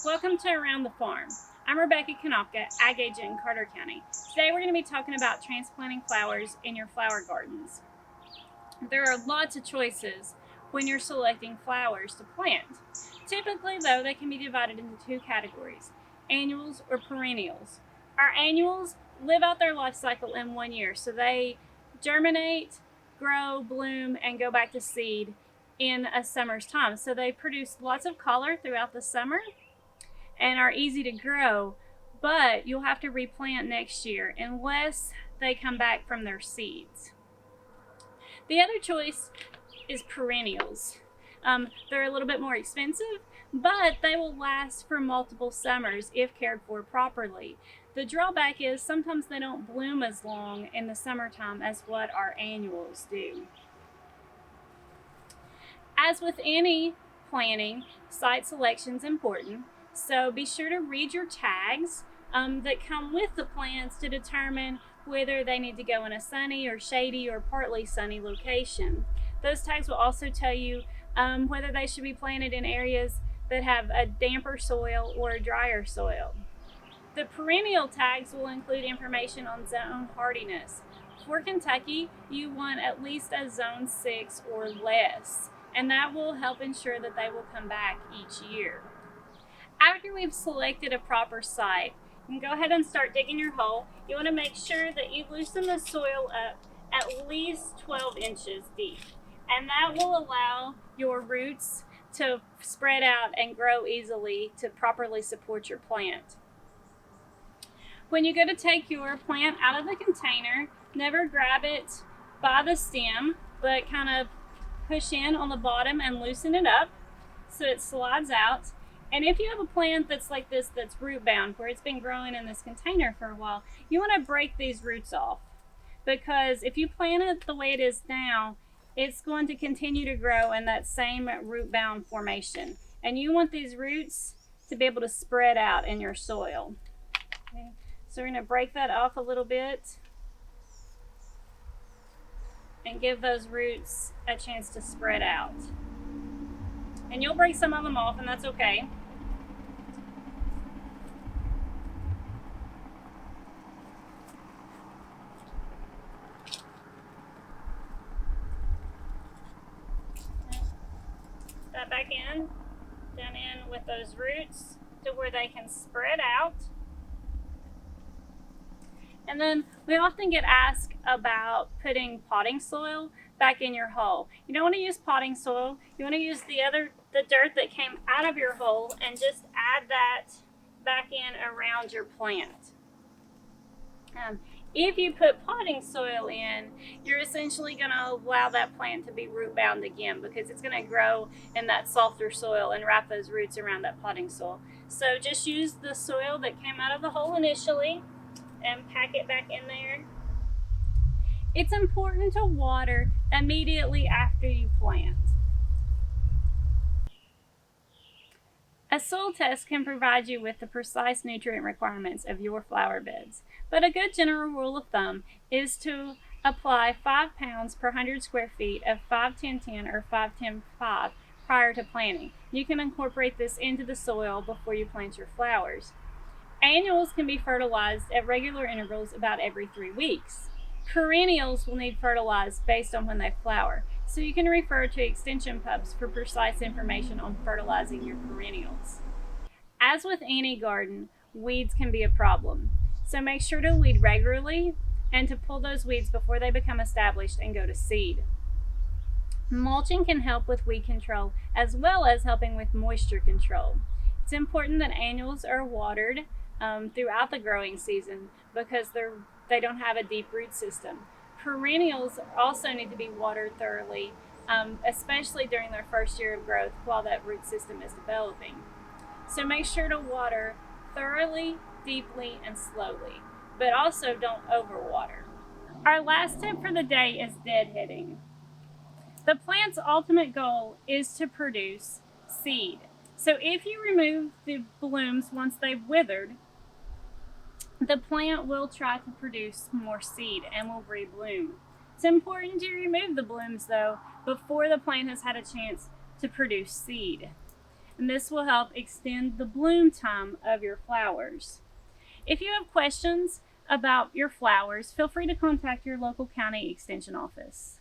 Welcome to Around the Farm. I'm Rebecca Kanopka, Ag Agent in Carter County. Today we're going to be talking about transplanting flowers in your flower gardens. There are lots of choices when you're selecting flowers to plant. Typically, though, they can be divided into two categories, annuals or perennials. Our annuals live out their life cycle in 1 year, so they germinate, grow, bloom, and go back to seed in a summer's time. So they produce lots of color throughout the summer and are easy to grow, but you'll have to replant next year unless they come back from their seeds. The other choice is perennials. They're a little bit more expensive, but they will last for multiple summers if cared for properly. The drawback is sometimes they don't bloom as long in the summertime as what our annuals do. As with any planting, site selection is important, so be sure to read your tags that come with the plants to determine whether they need to go in a sunny or shady or partly sunny location. Those tags will also tell you whether they should be planted in areas that have a damper soil or a drier soil. The perennial tags will include information on zone hardiness. For Kentucky, you want at least a zone 6 or less, and that will help ensure that they will come back each year. After we've selected a proper site, you can go ahead and start digging your hole. You want to make sure that you loosen the soil up at least 12 inches deep, and that will allow your roots to spread out and grow easily to properly support your plant. When you go to take your plant out of the container, never grab it by the stem, but kind of push in on the bottom and loosen it up so it slides out. And if you have a plant that's like this, that's root bound, where it's been growing in this container for a while, you want to break these roots off, because if you plant it the way it is now, it's going to continue to grow in that same root bound formation. And you want these roots to be able to spread out in your soil. Okay. So we're going to break that off a little bit and give those roots a chance to spread out. And you'll break some of them off, and that's okay. That back in, down in with those roots to where they can spread out. And then we often get asked about putting potting soil back in your hole. You don't want to use potting soil. You want to use the dirt that came out of your hole and just add that back in around your plant. If you put potting soil in, you're essentially going to allow that plant to be root bound again, because it's going to grow in that softer soil and wrap those roots around that potting soil. So just use the soil that came out of the hole initially and pack it back in there. It's important to water immediately after you plant. A soil test can provide you with the precise nutrient requirements of your flower beds, but a good general rule of thumb is to apply 5 pounds per 100 square feet of 5-10-10 or 5-10-5 prior to planting. You can incorporate this into the soil before you plant your flowers. Annuals can be fertilized at regular intervals about every 3 weeks. Perennials will need fertilized based on when they flower, so you can refer to extension pubs for precise information on fertilizing your perennials. As with any garden, weeds can be a problem, so make sure to weed regularly and to pull those weeds before they become established and go to seed. Mulching can help with weed control as well as helping with moisture control. It's important that annuals are watered throughout the growing season because they don't have a deep root system. Perennials also need to be watered thoroughly, especially during their first year of growth while that root system is developing. So make sure to water thoroughly, deeply, and slowly, but also don't overwater. Our last tip for the day is deadheading. The plant's ultimate goal is to produce seed. So if you remove the blooms once they've withered, the plant will try to produce more seed and will rebloom. It's important to remove the blooms, though, before the plant has had a chance to produce seed. and this will help extend the bloom time of your flowers. If you have questions about your flowers, feel free to contact your local county extension office.